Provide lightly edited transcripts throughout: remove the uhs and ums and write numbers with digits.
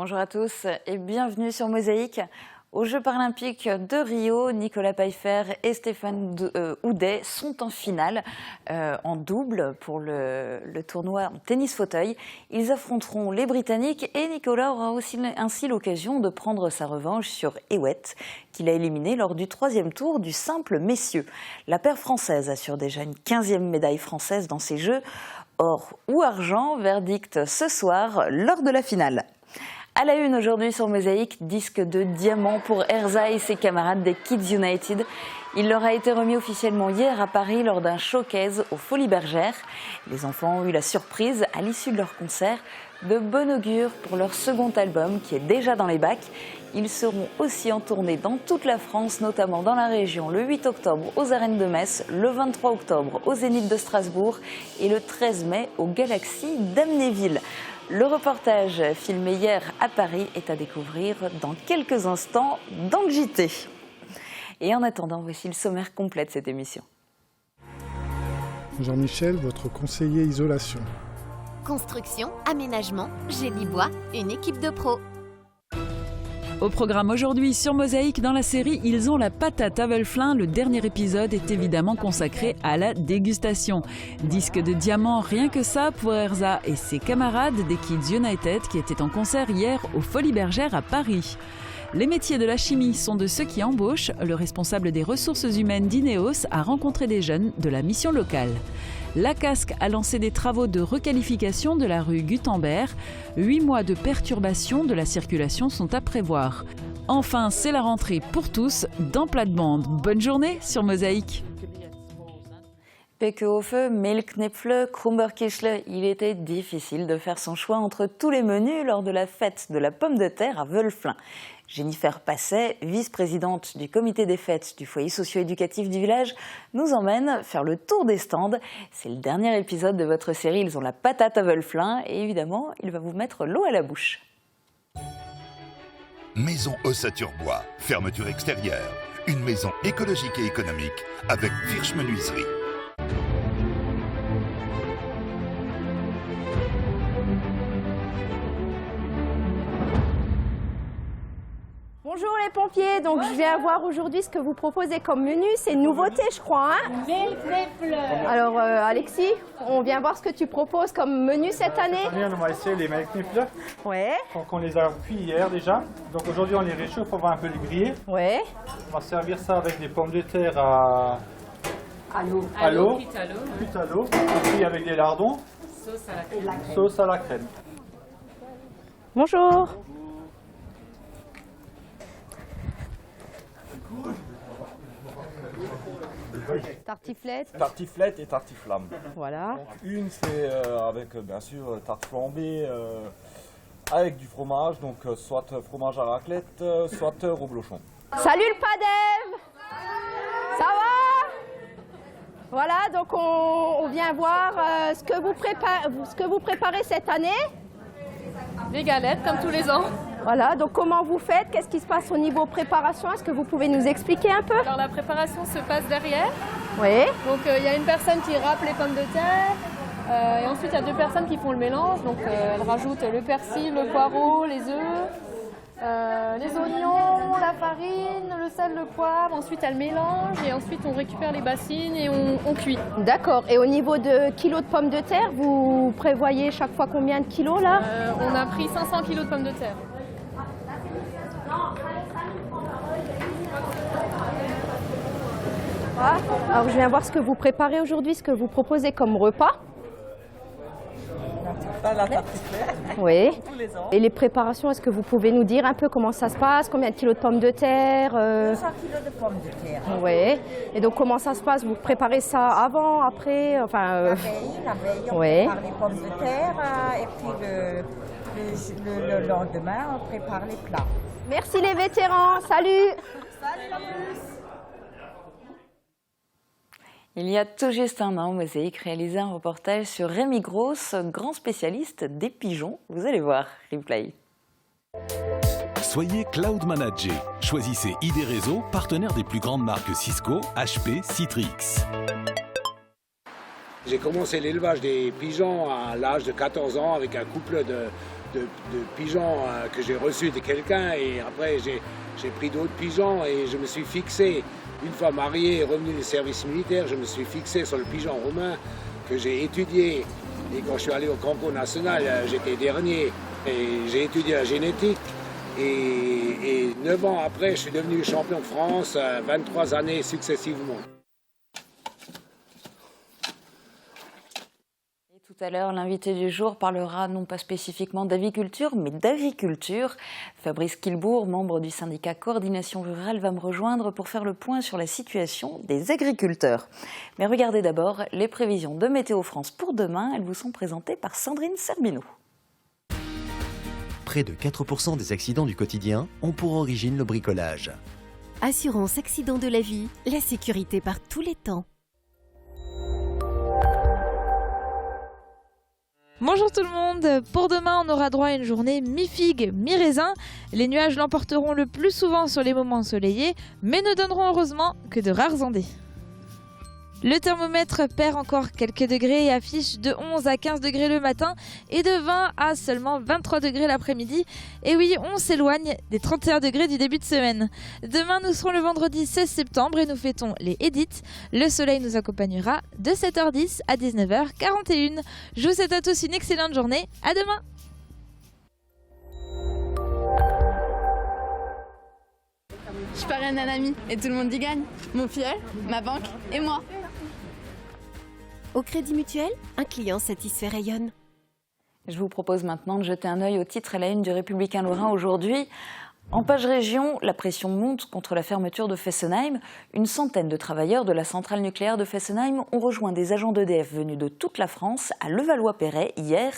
Bonjour à tous et bienvenue sur Mosaïque. Aux Jeux paralympiques de Rio, Nicolas Pfeiffer et Stéphane Houdet sont en finale en double pour le tournoi en tennis fauteuil. Ils affronteront les Britanniques et Nicolas aura aussi ainsi l'occasion de prendre sa revanche sur Hewitt, qu'il a éliminé lors du 3e tour du simple messieurs. La paire française assure déjà une 15e médaille française dans ces Jeux. Or ou argent, verdict ce soir lors de la finale. À la une aujourd'hui sur Mosaïque, disque de diamant pour Erza et ses camarades des Kids United. Il leur a été remis officiellement hier à Paris lors d'un showcase aux Folies Bergères. Les enfants ont eu la surprise à l'issue de leur concert. De bon augure pour leur second album qui est déjà dans les bacs. Ils seront aussi en tournée dans toute la France, notamment dans la région le 8 octobre aux Arènes de Metz, le 23 octobre au Zénith de Strasbourg et le 13 mai au Galaxy d'Amnéville. Le reportage filmé hier à Paris est à découvrir dans quelques instants dans le JT. Et en attendant, voici le sommaire complet de cette émission. Jean-Michel, votre conseiller isolation. Construction, aménagement, génie bois, une équipe de pros. Au programme aujourd'hui sur Mosaïque, dans la série Ils ont la patate à Wölflin, le dernier épisode est évidemment consacré à la dégustation. Disque de diamant, rien que ça pour Erza et ses camarades des Kids United qui étaient en concert hier aux Folies Bergères à Paris. Les métiers de la chimie sont de ceux qui embauchent. Le responsable des ressources humaines d'Ineos a rencontré des jeunes de la mission locale. La Casque a lancé des travaux de requalification de la rue Gutenberg. 8 mois de perturbation de la circulation sont à prévoir. Enfin, c'est la rentrée pour tous dans Plate-Bande. Bonne journée sur Mosaïque. Peckehofe, Milchknäpfle, Krumberkischle, il était difficile de faire son choix entre tous les menus lors de la fête de la pomme de terre à Wölflin. Jennifer Passet, vice-présidente du comité des fêtes du foyer socio-éducatif du village, nous emmène faire le tour des stands. C'est le dernier épisode de votre série Ils ont la patate à Wölflin et évidemment, il va vous mettre l'eau à la bouche. Maison Ossature Bois, fermeture extérieure. Une maison écologique et économique avec Virch Menuiserie. Bonjour les pompiers, donc je viens voir aujourd'hui ce que vous proposez comme menu, c'est une nouveauté je crois. Alors Alexis, on vient voir ce que tu proposes comme menu cette année. On va essayer les Milchknäpfle. Ouais. Donc on les a cuits hier déjà, donc aujourd'hui on les réchauffe, on va un peu les griller. Ouais. On va servir ça avec des pommes de terre à l'eau, cuites à l'eau, et puis avec des lardons, sauce à la crème. Bonjour. Tartiflette et tartiflamme. Voilà. Donc une c'est avec bien sûr tarte flambée avec du fromage, donc soit fromage à raclette, soit reblochon. Salut le Padev. Ça va? Voilà, donc on vient voir ce que vous préparez cette année. Des galettes comme tous les ans. Voilà, donc comment vous faites? Qu'est-ce qui se passe au niveau préparation? Est-ce que vous pouvez nous expliquer un peu? Alors la préparation se passe derrière. Oui. Donc il y a une personne qui râpe les pommes de terre et ensuite il y a 2 personnes qui font le mélange. Donc elles rajoutent le persil, le poireau, les œufs, les oignons, la farine, le sel, le poivre. Ensuite elles mélangent et ensuite on récupère les bassines et on cuit. D'accord. Et au niveau de kilos de pommes de terre, vous prévoyez chaque fois combien de kilos là? On a pris 500 kilos de pommes de terre. Alors je viens voir ce que vous préparez aujourd'hui, ce que vous proposez comme repas. La tartiflette. Oui. Tous les ans. Et les préparations, est-ce que vous pouvez nous dire un peu comment ça se passe? Combien de kilos de pommes de terre? 200 kilos de pommes de terre. Oui. Et donc comment ça se passe? Vous préparez ça avant, après? Enfin, La veille, on ouais. prépare les pommes de terre et puis le lendemain, on prépare les plats. Merci les vétérans. Salut. Salut à tous. Il y a tout juste un an, Mosaïque réalisait un reportage sur Rémi Gross, grand spécialiste des pigeons. Vous allez voir, replay. Soyez Cloud Manager. Choisissez ID Réseau, partenaire des plus grandes marques Cisco, HP, Citrix. J'ai commencé l'élevage des pigeons à l'âge de 14 ans avec un couple pigeons que j'ai reçus de quelqu'un et après j'ai pris d'autres pigeons et je me suis fixé, une fois marié et revenu du service militaire, je me suis fixé sur le pigeon roumain que j'ai étudié. Et quand je suis allé au concours national, j'étais dernier et j'ai étudié la génétique. Et 9 ans après, je suis devenu champion de France, 23 années successivement. Tout à l'heure, l'invité du jour parlera non pas spécifiquement d'aviculture, mais d'agriculture. Fabrice Quilbourg, membre du syndicat Coordination Rurale, va me rejoindre pour faire le point sur la situation des agriculteurs. Mais regardez d'abord les prévisions de Météo France pour demain. Elles vous sont présentées par Sandrine Serbinou. Près de 4% des accidents du quotidien ont pour origine le bricolage. Assurance accident de la vie, la sécurité par tous les temps. Bonjour tout le monde, pour demain on aura droit à une journée mi-figue, mi-raisin. Les nuages l'emporteront le plus souvent sur les moments ensoleillés, mais ne donneront heureusement que de rares ondées. Le thermomètre perd encore quelques degrés et affiche de 11 à 15 degrés le matin et de 20 à seulement 23 degrés l'après-midi. Et oui, on s'éloigne des 31 degrés du début de semaine. Demain, nous serons le vendredi 16 septembre et nous fêtons les Edith. Le soleil nous accompagnera de 7h10 à 19h41. Je vous souhaite à tous une excellente journée. À demain! Je parraine un ami et tout le monde y gagne. Mon filleul, ma banque et moi. Au Crédit Mutuel, un client satisfait rayonne. Je vous propose maintenant de jeter un œil au titre à la une du Républicain Lorrain aujourd'hui. En page région, la pression monte contre la fermeture de Fessenheim. Une centaine de travailleurs de la centrale nucléaire de Fessenheim ont rejoint des agents d'EDF venus de toute la France à Levallois-Perret hier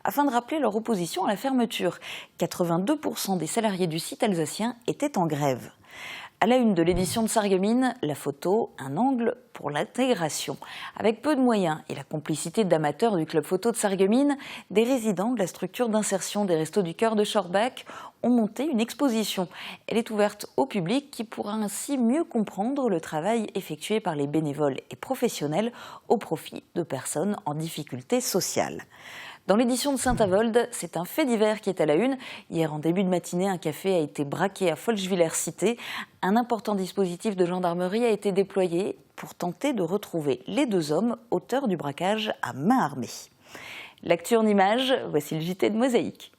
afin de rappeler leur opposition à la fermeture. 82% des salariés du site alsacien étaient en grève. À la une de l'édition de Sarreguemines, la photo, un angle pour l'intégration. Avec peu de moyens et la complicité d'amateurs du club photo de Sarreguemines, des résidents de la structure d'insertion des Restos du Cœur de Schorbach ont monté une exposition. Elle est ouverte au public qui pourra ainsi mieux comprendre le travail effectué par les bénévoles et professionnels au profit de personnes en difficulté sociale. Dans l'édition de Saint-Avold, c'est un fait divers qui est à la une. Hier, en début de matinée, un café a été braqué à Folchwiller-Cité. Un important dispositif de gendarmerie a été déployé pour tenter de retrouver les deux hommes auteurs du braquage à main armée. L'actu en images, voici le JT de Mosaïque.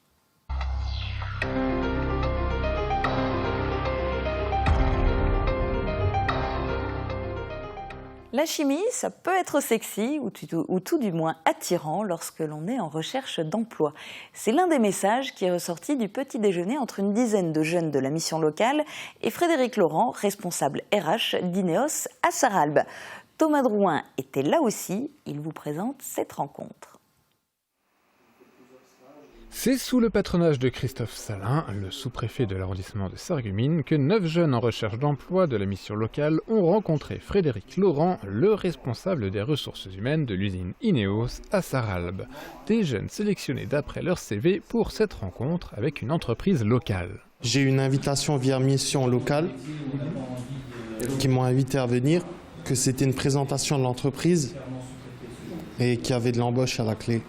La chimie, ça peut être sexy ou tout du moins attirant lorsque l'on est en recherche d'emploi. C'est l'un des messages qui est ressorti du petit déjeuner entre une dizaine de jeunes de la mission locale et Frédéric Laurent, responsable RH d'Ineos à Sarralbe. Thomas Drouin était là aussi, il vous présente cette rencontre. C'est sous le patronage de Christophe Salin, le sous-préfet de l'arrondissement de Sarreguemines, que 9 jeunes en recherche d'emploi de la mission locale ont rencontré Frédéric Laurent, le responsable des ressources humaines de l'usine Ineos à Sarralbe. Des jeunes sélectionnés d'après leur CV pour cette rencontre avec une entreprise locale. J'ai eu une invitation via mission locale qui m'ont invité à venir, que c'était une présentation de l'entreprise et qu'il y avait de l'embauche à la clé.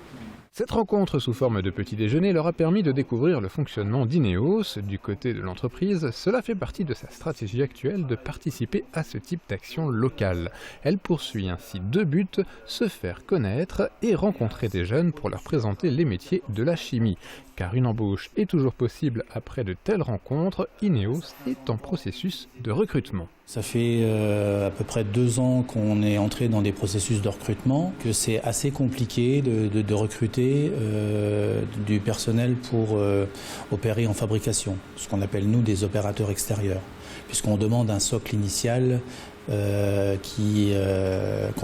Cette rencontre sous forme de petit déjeuner leur a permis de découvrir le fonctionnement d'Ineos. Du côté de l'entreprise, cela fait partie de sa stratégie actuelle de participer à ce type d'action locale. Elle poursuit ainsi 2 buts, se faire connaître et rencontrer des jeunes pour leur présenter les métiers de la chimie. Car une embauche est toujours possible après de telles rencontres, Ineos est en processus de recrutement. Ça fait à peu près 2 ans qu'on est entré dans des processus de recrutement, que c'est assez compliqué de recruter du personnel pour opérer en fabrication, ce qu'on appelle nous des opérateurs extérieurs, puisqu'on demande un socle initial qu'on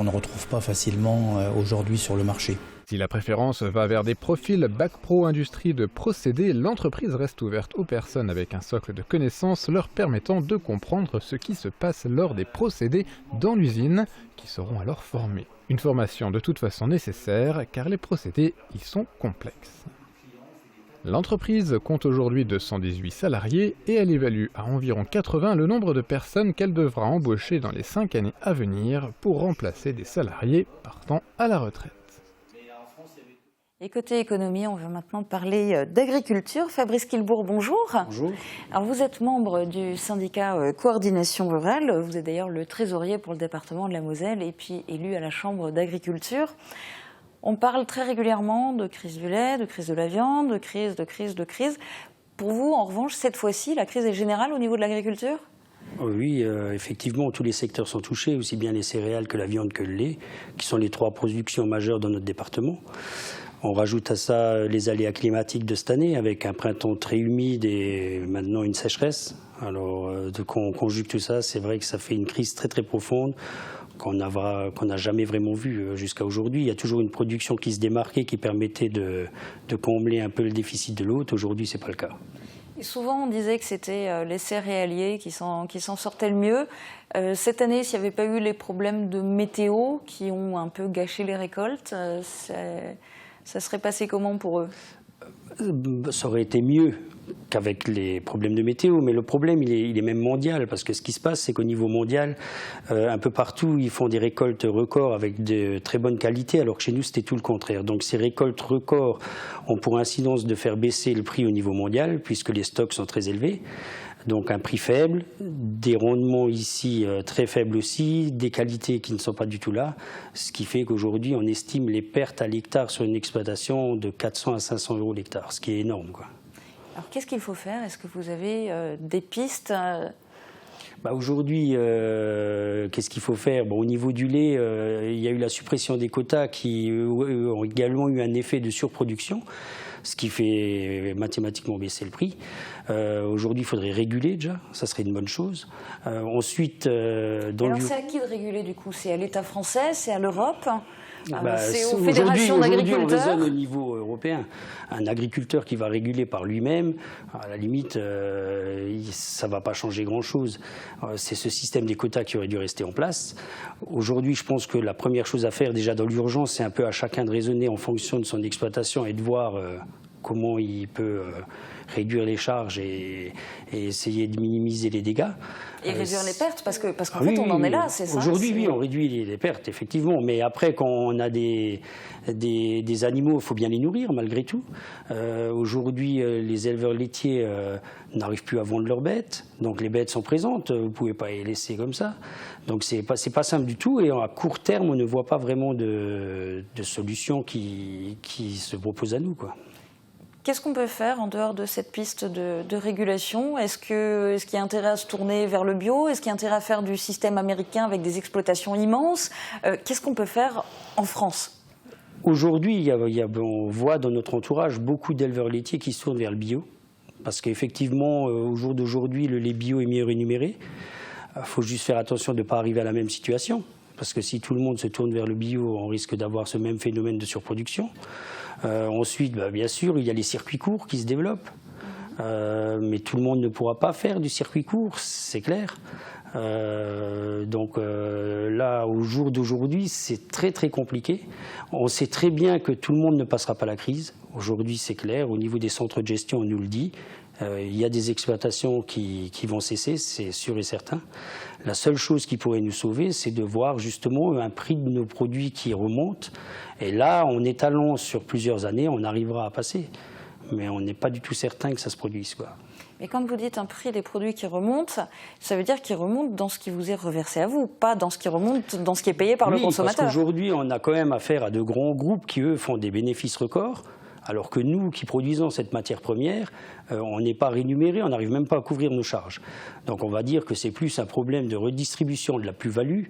ne retrouve pas facilement aujourd'hui sur le marché. Si la préférence va vers des profils Bac Pro Industrie de procédés, l'entreprise reste ouverte aux personnes avec un socle de connaissances leur permettant de comprendre ce qui se passe lors des procédés dans l'usine, qui seront alors formés. Une formation de toute façon nécessaire, car les procédés y sont complexes. L'entreprise compte aujourd'hui 218 salariés et elle évalue à environ 80 le nombre de personnes qu'elle devra embaucher dans les 5 années à venir pour remplacer des salariés partant à la retraite. Et côté économie, on va maintenant parler d'agriculture. Fabrice Quilbourg, bonjour. Bonjour. Alors vous êtes membre du syndicat Coordination Rurale, vous êtes d'ailleurs le trésorier pour le département de la Moselle et puis élu à la Chambre d'agriculture. On parle très régulièrement de crise du lait, de crise de la viande, de crise. Pour vous, en revanche, cette fois-ci, la crise est générale au niveau de l'agriculture ? Oui, effectivement, tous les secteurs sont touchés, aussi bien les céréales que la viande que le lait, qui sont les 3 productions majeures dans notre département. On rajoute à ça les aléas climatiques de cette année, avec un printemps très humide et maintenant une sécheresse. Alors, quand on conjugue tout ça, c'est vrai que ça fait une crise très très profonde qu'on n'a jamais vraiment vue jusqu'à aujourd'hui. Il y a toujours une production qui se démarquait, qui permettait de combler un peu le déficit de l'autre. Aujourd'hui, ce n'est pas le cas. Et souvent, on disait que c'était les céréaliers qui s'en sortaient le mieux. Cette année, s'il n'y avait pas eu les problèmes de météo qui ont un peu gâché les récoltes, ça serait passé comment pour eux ? Ça aurait été mieux qu'avec les problèmes de météo, mais le problème il est même mondial, parce que ce qui se passe, c'est qu'au niveau mondial, un peu partout, ils font des récoltes records avec de très bonne qualité, alors que chez nous, c'était tout le contraire. Donc ces récoltes records ont pour incidence de faire baisser le prix au niveau mondial, puisque les stocks sont très élevés. Donc un prix faible, des rendements ici très faibles aussi, des qualités qui ne sont pas du tout là, ce qui fait qu'aujourd'hui on estime les pertes à l'hectare sur une exploitation de 400 à 500 € l'hectare, ce qui est énorme, quoi. Alors qu'est-ce qu'il faut faire ? Est-ce que vous avez des pistes ? Aujourd'hui, qu'est-ce qu'il faut faire ? Au niveau du lait, il y a eu la suppression des quotas qui ont également eu un effet de surproduction, ce qui fait mathématiquement baisser le prix. Aujourd'hui, il faudrait réguler déjà, ça serait une bonne chose. Ensuite, c'est à qui de réguler du coup ? C'est à l'État français ? C'est à l'Europe ? C'est aux Aujourd'hui, fédérations on d'agriculteurs ? raisonne au niveau européen. Un agriculteur qui va réguler par lui-même, à la limite, ça ne va pas changer grand-chose. C'est ce système des quotas qui aurait dû rester en place. Aujourd'hui, je pense que la première chose à faire, déjà dans l'urgence, c'est un peu à chacun de raisonner en fonction de son exploitation et de voir comment il peut réduire les charges et essayer de minimiser les dégâts. Et réduire les pertes, parce qu'en fait, on en est là, c'est ça ? Aujourd'hui, oui, on réduit les pertes, effectivement. Mais après, quand on a des animaux, il faut bien les nourrir, malgré tout. Aujourd'hui, les éleveurs laitiers n'arrivent plus à vendre leurs bêtes. Donc, les bêtes sont présentes. Vous ne pouvez pas les laisser comme ça. Donc, c'est pas simple du tout. Et à court terme, on ne voit pas vraiment de solution qui se propose à nous, quoi. Qu'est-ce qu'on peut faire en dehors de cette piste de régulation ? Est-ce qu'il y a intérêt à se tourner vers le bio ? Est-ce qu'il y a intérêt à faire du système américain avec des exploitations immenses ? Qu'est-ce qu'on peut faire en France ? Aujourd'hui, on voit dans notre entourage beaucoup d'éleveurs laitiers qui se tournent vers le bio. Parce qu'effectivement, au jour d'aujourd'hui, le lait bio est mieux rémunéré. Il faut juste faire attention de ne pas arriver à la même situation. Parce que si tout le monde se tourne vers le bio, on risque d'avoir ce même phénomène de surproduction. Ensuite, bien sûr, il y a les circuits courts qui se développent. Mais tout le monde ne pourra pas faire du circuit court, c'est clair. Donc là, au jour d'aujourd'hui, c'est très très compliqué. On sait très bien que tout le monde ne passera pas la crise. Aujourd'hui, c'est clair. Au niveau des centres de gestion, on nous le dit. Il y a des exploitations qui vont cesser, c'est sûr et certain. La seule chose qui pourrait nous sauver, c'est de voir justement un prix de nos produits qui remonte. Et là, en étalant sur plusieurs années, on arrivera à passer. Mais on n'est pas du tout certain que ça se produise, quoi. Mais quand vous dites un prix des produits qui remonte, ça veut dire qu'il remonte dans ce qui vous est reversé à vous, pas dans ce qui remonte dans ce qui est payé par le consommateur. Parce qu'aujourd'hui, on a quand même affaire à de grands groupes qui, eux, font des bénéfices records. Alors que nous, qui produisons cette matière première, on n'est pas rémunérés, on n'arrive même pas à couvrir nos charges. Donc on va dire que c'est plus un problème de redistribution de la plus-value,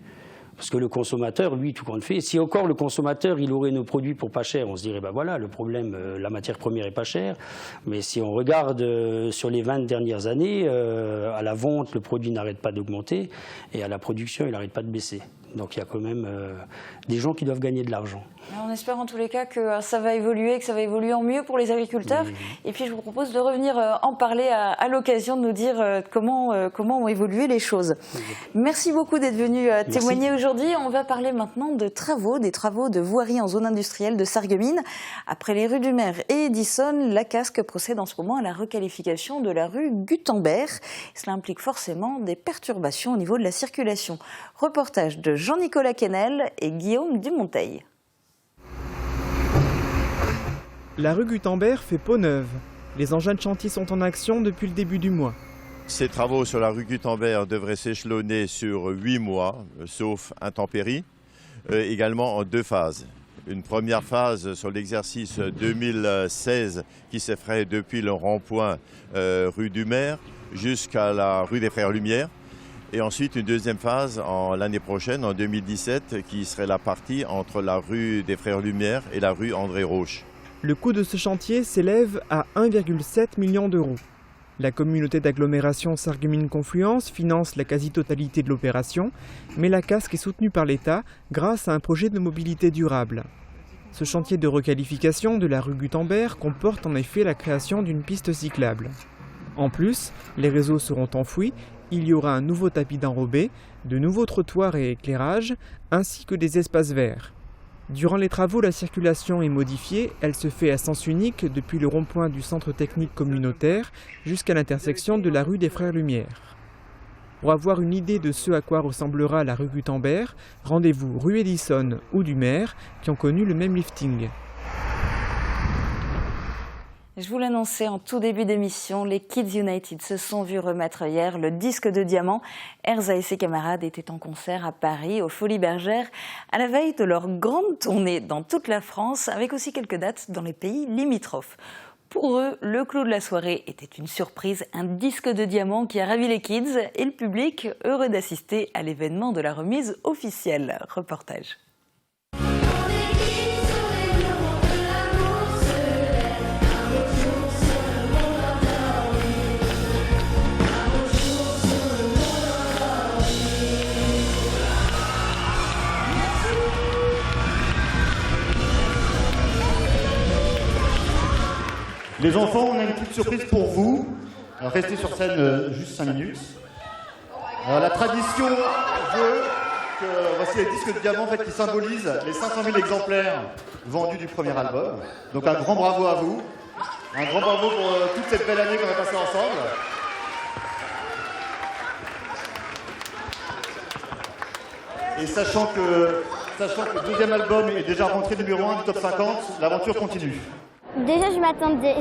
parce que le consommateur, lui, tout compte fait, si encore le consommateur, il aurait nos produits pour pas cher, on se dirait, voilà, le problème, la matière première est pas chère. Mais si on regarde sur les 20 dernières années, à la vente, le produit n'arrête pas d'augmenter, et à la production, il n'arrête pas de baisser. Donc il y a quand même des gens qui doivent gagner de l'argent. On espère en tous les cas que ça va évoluer, que ça va évoluer en mieux pour les agriculteurs. Et puis je vous propose de revenir en parler à l'occasion de nous dire comment ont évolué les choses. Merci beaucoup d'être venu témoigner aujourd'hui. On va parler maintenant de des travaux de voirie en zone industrielle de Sarreguemines. Après les rues du Maire et Edison, la Casque procède en ce moment à la requalification de la rue Gutenberg. Cela implique forcément des perturbations au niveau de la circulation. Reportage de Jean-Nicolas Quesnel et Guillaume Dumonteil. La rue Gutenberg fait peau neuve. Les engins de chantier sont en action depuis le début du mois. Ces travaux sur la rue Gutenberg devraient s'échelonner sur 8 mois, sauf intempéries, également en 2 phases. Une première phase sur l'exercice 2016 qui se ferait depuis le rond-point rue du Maire jusqu'à la rue des Frères Lumière. Et ensuite une deuxième phase l'année prochaine, en 2017, qui serait la partie entre la rue des Frères Lumière et la rue André Roche. Le coût de ce chantier s'élève à 1,7 million d'euros. La communauté d'agglomération Sarreguemines-Confluence finance la quasi-totalité de l'opération, mais la casque est soutenue par l'État grâce à un projet de mobilité durable. Ce chantier de requalification de la rue Gutenberg comporte en effet la création d'une piste cyclable. En plus, les réseaux seront enfouis, il y aura un nouveau tapis d'enrobé, de nouveaux trottoirs et éclairages, ainsi que des espaces verts. Durant les travaux, la circulation est modifiée, elle se fait à sens unique depuis le rond-point du centre technique communautaire jusqu'à l'intersection de la rue des Frères Lumière. Pour avoir une idée de ce à quoi ressemblera la rue Gutenberg, rendez-vous rue Edison ou du Maire qui ont connu le même lifting. Je vous l'annonçais en tout début d'émission, les Kids United se sont vus remettre hier le disque de diamant. Erza et ses camarades étaient en concert à Paris, aux Folies Bergères, à la veille de leur grande tournée dans toute la France, avec aussi quelques dates dans les pays limitrophes. Pour eux, le clou de la soirée était une surprise, un disque de diamant qui a ravi les kids et le public, heureux d'assister à l'événement de la remise officielle. Reportage. Les enfants, on a une petite surprise pour vous. Alors, restez sur scène juste 5 minutes. Alors, la tradition veut que voici les disques de diamant en fait, qui symbolisent les 500 000 exemplaires vendus du premier album. Donc un grand bravo à vous. Un grand bravo pour toute cette belle année qu'on a passée ensemble. Et sachant que le deuxième album est déjà rentré numéro 1 du top 50, l'aventure continue. Déjà, je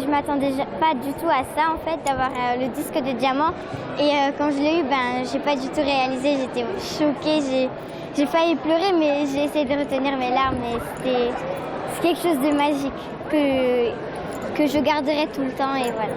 m'attendais pas du tout à ça, en fait, d'avoir le disque de diamant. Et quand je l'ai eu, j'ai pas du tout réalisé, j'étais choquée, j'ai failli pleurer, mais j'ai essayé de retenir mes larmes. Et c'est quelque chose de magique que je garderai tout le temps, et voilà.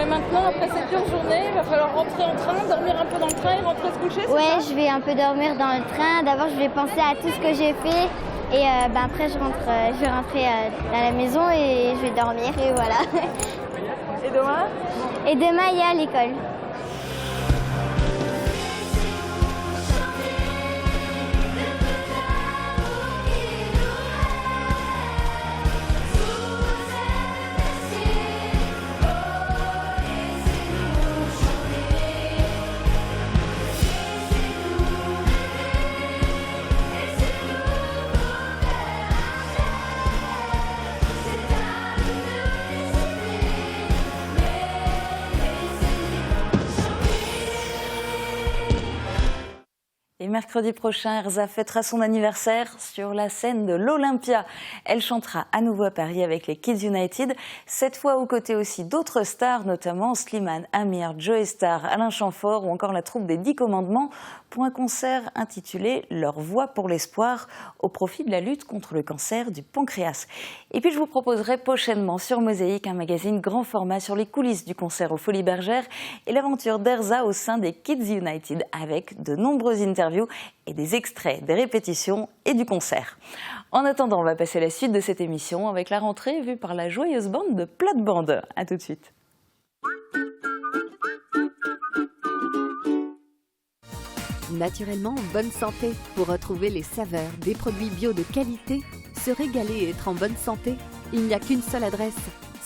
Maintenant, après cette dure journée, il va falloir rentrer en train, dormir un peu dans le train et rentrer se coucher. Ouais, je vais un peu dormir dans le train. D'abord, je vais penser à tout ce que j'ai fait. Et après, je vais rentrer à la maison et je vais dormir. Et voilà. Et demain? Et demain, il y a l'école. Et mercredi prochain, Erza fêtera son anniversaire sur la scène de l'Olympia. Elle chantera à nouveau à Paris avec les Kids United, cette fois aux côtés aussi d'autres stars, notamment Slimane, Amir, Joey Star, Alain Chamfort ou encore la troupe des 10 commandements pour un concert intitulé « Leur voix pour l'espoir » au profit de la lutte contre le cancer du pancréas. Et puis je vous proposerai prochainement sur Mosaïque un magazine grand format sur les coulisses du concert aux Folies Bergères et l'aventure d'Erza au sein des Kids United avec de nombreuses interviews et des extraits des répétitions et du concert. En attendant, on va passer à la suite de cette émission avec la rentrée vue par la joyeuse bande de Plate-Bande. A tout de suite. Naturellement en bonne santé. Pour retrouver les saveurs des produits bio de qualité, se régaler et être en bonne santé, il n'y a qu'une seule adresse.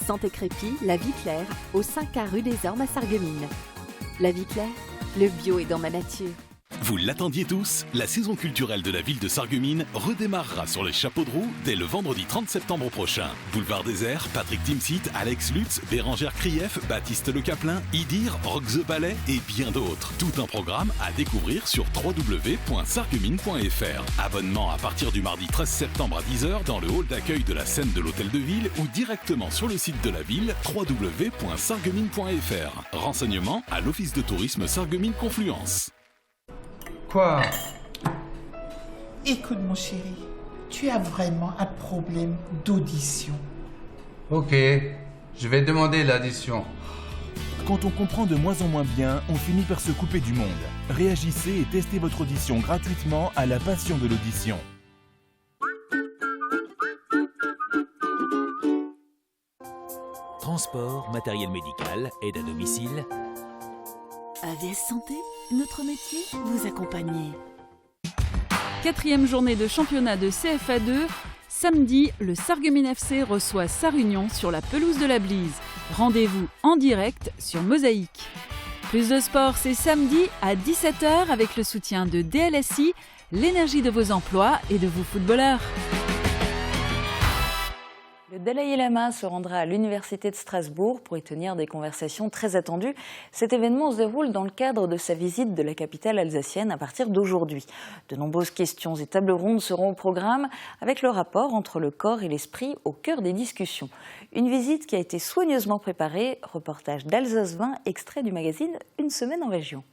Santé Crépi, La Vie Claire, au 5A rue des Ormes à Sarreguemines. La Vie Claire, le bio est dans ma nature. Vous l'attendiez tous, la saison culturelle de la ville de Sarreguemines redémarrera sur les chapeaux de roue dès le vendredi 30 septembre prochain. Boulevard Désert, Patrick Timsit, Alex Lutz, Bérangère Krief, Baptiste Le Caplin, Idir, Rock the Ballet et bien d'autres. Tout un programme à découvrir sur www.sarreguemines.fr. Abonnement à partir du mardi 13 septembre à 10h dans le hall d'accueil de la scène de l'Hôtel de Ville ou directement sur le site de la ville www.sarreguemines.fr. Renseignements à l'Office de tourisme Sarreguemines Confluence. Quoi? Écoute mon chéri, tu as vraiment un problème d'audition. Ok, je vais demander l'addition. Quand on comprend de moins en moins bien, on finit par se couper du monde. Réagissez et testez votre audition gratuitement à la passion de l'audition. Transport, matériel médical, aide à domicile. AVS Santé, notre métier, vous accompagner. 4e journée de championnat de CFA2. Samedi, le Sarreguemines FC reçoit Sarre-Union sur la pelouse de la Blise. Rendez-vous en direct sur Mosaïque. Plus de sport, c'est samedi à 17h avec le soutien de DLSI, l'énergie de vos emplois et de vos footballeurs. Le Dalai Lama se rendra à l'Université de Strasbourg pour y tenir des conversations très attendues. Cet événement se déroule dans le cadre de sa visite de la capitale alsacienne à partir d'aujourd'hui. De nombreuses questions et tables rondes seront au programme avec le rapport entre le corps et l'esprit au cœur des discussions. Une visite qui a été soigneusement préparée. Reportage d'Alsace 20, extrait du magazine Une semaine en région.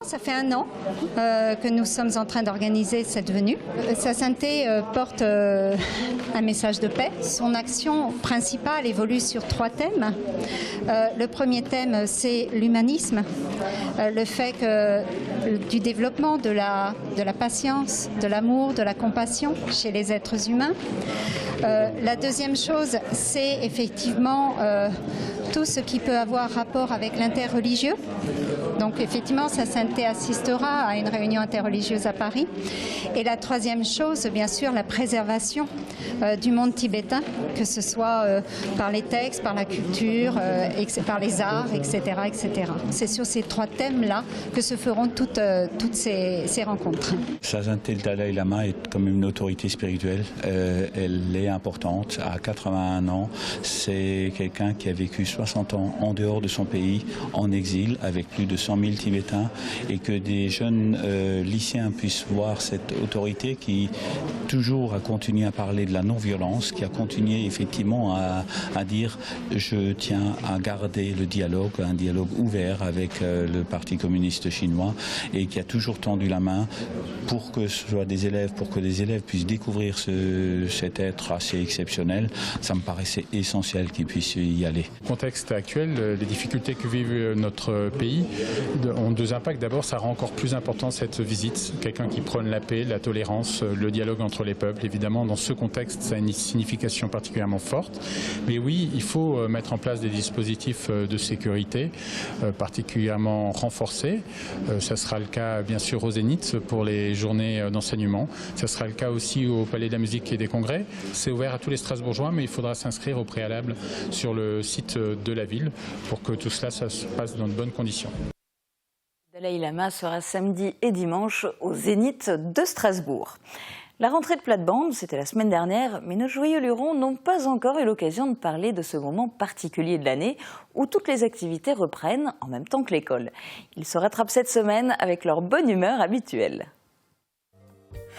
Ça fait 1 an que nous sommes en train d'organiser cette venue. Sa Sainteté porte un message de paix. Son action principale évolue sur 3 thèmes. Le premier thème, c'est l'humanisme, le fait du développement de la patience, de l'amour, de la compassion chez les êtres humains. La deuxième chose, c'est effectivement tout ce qui peut avoir rapport avec l'interreligieux. Donc effectivement, Sa Sainteté assistera à une réunion interreligieuse à Paris. Et la troisième chose, bien sûr, la préservation du monde tibétain, que ce soit par les textes, par la culture, par les arts, etc. etc. C'est sur ces 3 thèmes-là que se feront toutes ces rencontres. Sa Sainteté le Dalai Lama est comme une autorité spirituelle. Elle est importante. À 81 ans, c'est quelqu'un qui a vécu 60 ans en dehors de son pays, en exil, avec plus de 100 000 Tibétains, et que des jeunes lycéens puissent voir cette autorité qui toujours a continué à parler de la non-violence, qui a continué effectivement à dire je tiens à garder le dialogue, un dialogue ouvert avec le Parti communiste chinois, et qui a toujours tendu la main pour que ce soit des élèves, pour que des élèves puissent découvrir cet être assez exceptionnel. Ça me paraissait essentiel qu'ils puissent y aller. Le contexte actuel, les difficultés que vive notre pays ont 2 impacts. D'abord, ça rend encore plus important cette visite. Quelqu'un qui prône la paix, la tolérance, le dialogue entre les peuples. Évidemment, dans ce contexte, ça a une signification particulièrement forte. Mais oui, il faut mettre en place des dispositifs de sécurité particulièrement renforcés. Ça sera le cas, bien sûr, au Zénith pour les journées d'enseignement. Ça sera le cas aussi au Palais de la Musique et des Congrès. C'est ouvert à tous les Strasbourgeois, mais il faudra s'inscrire au préalable sur le site de la ville pour que tout cela ça se passe dans de bonnes conditions. Le Dalai Lama sera samedi et dimanche au Zénith de Strasbourg. La rentrée de plate-bande, c'était la semaine dernière, mais nos joyeux lurons n'ont pas encore eu l'occasion de parler de ce moment particulier de l'année où toutes les activités reprennent en même temps que l'école. Ils se rattrapent cette semaine avec leur bonne humeur habituelle.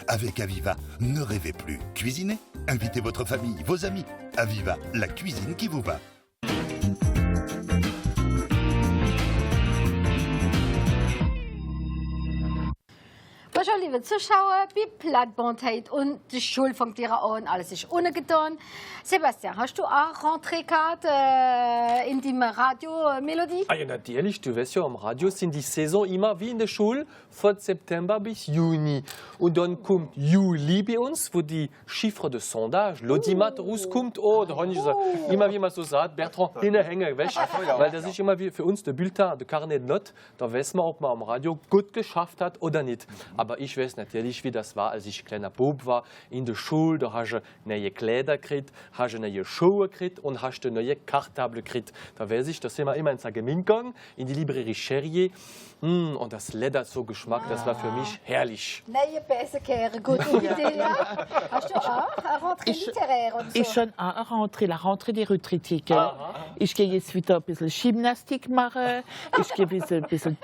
Avec Aviva, ne rêvez plus. Cuisinez, invitez votre famille, vos amis. Aviva, la cuisine qui vous va. Bonjour liebe Zuschauer, wie Plattband heute und die Schule fängt wieder an, alles ist ungetan. Sebastian, hast du auch Rentrée-Card in die Radiomelodie? Ah ja, natürlich, du weißt ja, am Radio sind die Saison immer wie in der Schule von September bis Juni. Und dann kommt Juli bei uns, wo die Chiffre de Sondage, l'audimat rauskommt. Oh, da habe ich immer wie man so sagt, Bertrand, hinterhängen, weißt du? Weil das ist immer wie für uns der Bulletin, der Carnet de Notes, da weiß man, ob man am Radio gut geschafft hat oder nicht. Aber aber ich weiß natürlich, wie das war, als ich kleiner Bub war. In der Schule, da hast du neue Kleider gekriegt, hast du neue Schuhe gekriegt und hast du neue Kartable gekriegt. Da weiß ich, da sind wir immer ins Sarreguemines gegangen, in die Librairie Cherrier. Und das Leder so Geschmack, das war für mich herrlich. Neue Bessekehre, gute Idee. Ja. Hast du auch eine Rentrée littéraire und so? Ich schon eine Rentrée, la Rentrée des Retraités. Ich gehe jetzt wieder ein bisschen Gymnastik machen, ich gehe ein bisschen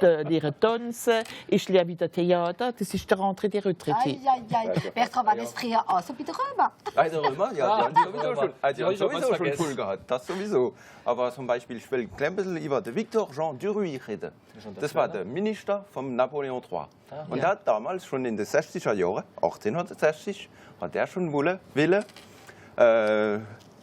tanzen, ich lerne wieder Theater, das ist die Rentrée des Retraités. Bertrand, war das früher auch so bei den Römer? Bei den Römer? Ja, die haben sowieso schon voll gehabt, das sowieso. Aber zum Beispiel, ich will ein bisschen über den Victor Jean Duruy reden. Das war der Minister von Napoleon III. Und er hat damals schon in den 60er Jahren, 1860, hat er schon wollen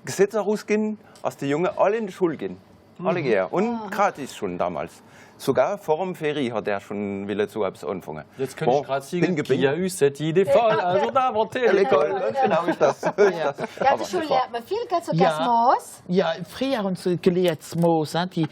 Gesetze rausgehen, dass die Jungen alle in die Schule gehen. Alle gehen. Und gratis schon damals. Sogar vor dem Ferie hat er schon so etwas anfangen. Jetzt kann ich gerade sagen, qui a eu cette idée folle, un jour d'inventer l'école. Genau ist das. Ja, die Schule lernt man viel, gell, so Gasmos. Ja, früher haben sie gelernt, Moos, die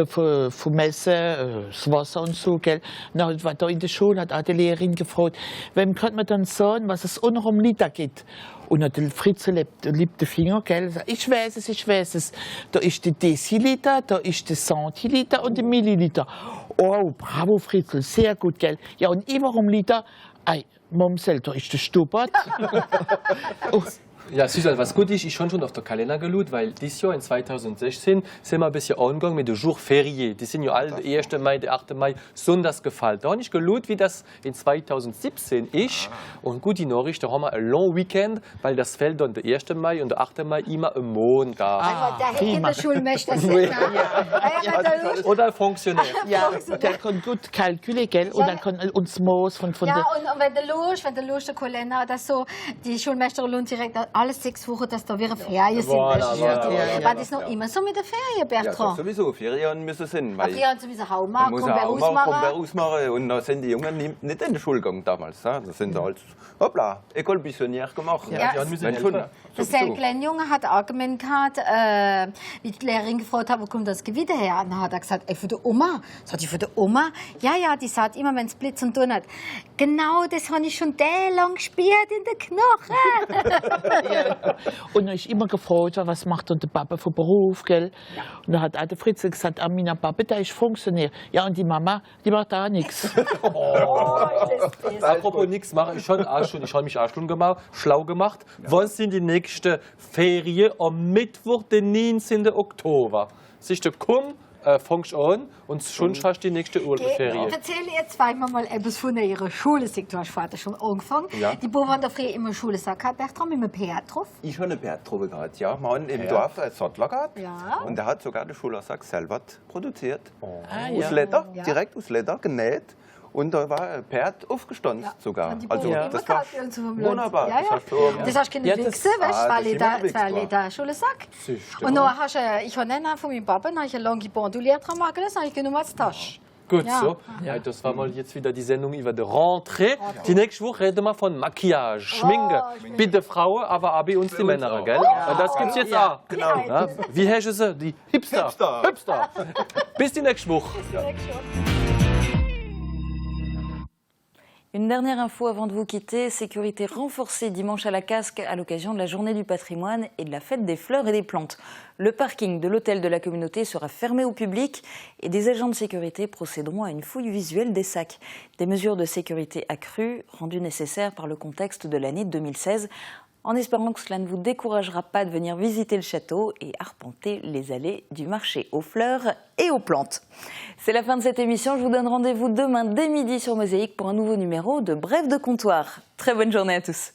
von Messen, das Wasser und so, gell. Dann war da in der Schule, hat auch die Lehrerin gefragt, wem kann man dann sagen, was es unterm Liter gibt? Und der Fritze liebt den Finger, gell? Ich weiß es. Da ist der Deziliter, da ist der Centiliter und der Milliliter. Oh, bravo Fritzl, sehr gut, gell? Ja, und immer um Liter, Momsel, da ist der Stuppert. Ja, Susanne, was gut ist, ich habe schon auf der Kalender geschaut, weil dieses Jahr in 2016 sind wir ein bisschen angegangen mit den Jours fériés. Die sind ja alle der 1. Mai, der 8. Mai, Sonntagsgefallen. Da habe ich geschaut, wie das in 2017 ist. Und gute Nachricht, da haben wir ein Long Weekend, weil das fällt dann der 1. Mai und der 8. Mai immer am Montag. Der hätte in der Schule möchte das nicht. Oder ein Funktionär. Ja, der kann gut kalkulieren, gell? Und dann kann uns Moos von ja, und wenn der Lust der Kalender oder so, die Schulmeisterin lohnt direkt alle 6 Wochen, dass da wieder Ferien sind. War das noch immer so mit der Ferien, Bertrand? Ja, sowieso. Ferien müssen sein. Ferien sowieso Haumarkt, ausmachen. Und da sind die Jungen nicht in die Schule gegangen damals. Da sind sie halt, hoppla, École Buissonnière gemacht. Ja, das der kleine Junge hat auch gemeint, wie die Lehrerin gefragt hat, wo kommt das Gewitter her? Und dann hat er gesagt, für die Oma. Sagt sie, für die Oma? Ja, die sagt immer, wenn es Blitz und Donner hat. Genau, das habe ich schon lang gespielt in den Knochen. Ja. Und dann ist immer gefragt, was macht der Papa für Beruf, gell? Ja. Und dann hat auch der Fritz gesagt, mein Papa, der ist Funktionär. Ja, und die Mama, die macht auch nichts. Apropos nichts machen, ich habe mich auch schon schlau gemacht. Ja. Wann sind die nächsten Ferien? Am Mittwoch, den 19. Oktober. Siehst du, komm, fängst an und schon hast du die nächste Urlaubsferie. Erzähle jetzt zweimal mal etwas von ihrer Schule. Du hast vorher schon angefangen. Ja. Die Bauern haben da früher immer Schule gesagt, Bertrand, mit einem Pferd drauf. Ich habe eine Pferd drauf gehabt, ja. Wir haben im Dorf einen Sattler gehabt. Ja. Und der hat sogar den Schulsack selber produziert. Aus Leder, direkt aus Leder genäht. Und da war ein Pferd aufgestanden sogar. Also das war wunderbar. Ja. Das hast du keine Wichse, weißt du, zwei Liter Schulsack. Und dann hast du, ich habe einen von meinem Papa, dann habe ich eine lange Bandoulière dran gemacht, das habe ich genommen als Tasche. Gut, so. Ja, das war mal jetzt wieder die Sendung über die Rentrée. Die nächste Woche reden wir von Maquillage, Schminke. Bitte Frauen, aber auch bei uns die Männer, gell? Und das gibt's jetzt auch. Genau. Ja, wie heißt es? Die Hipster. Bis die nächste Woche. Une dernière info avant de vous quitter, sécurité renforcée dimanche à la Casque à l'occasion de la journée du patrimoine et de la fête des fleurs et des plantes. Le parking de l'hôtel de la communauté sera fermé au public et des agents de sécurité procéderont à une fouille visuelle des sacs. Des mesures de sécurité accrues, rendues nécessaires par le contexte de l'année 2016, en espérant que cela ne vous découragera pas de venir visiter le château et arpenter les allées du marché aux fleurs et aux plantes. C'est la fin de cette émission. Je vous donne rendez-vous demain dès midi sur Mosaïque pour un nouveau numéro de Bref de comptoir. Très bonne journée à tous.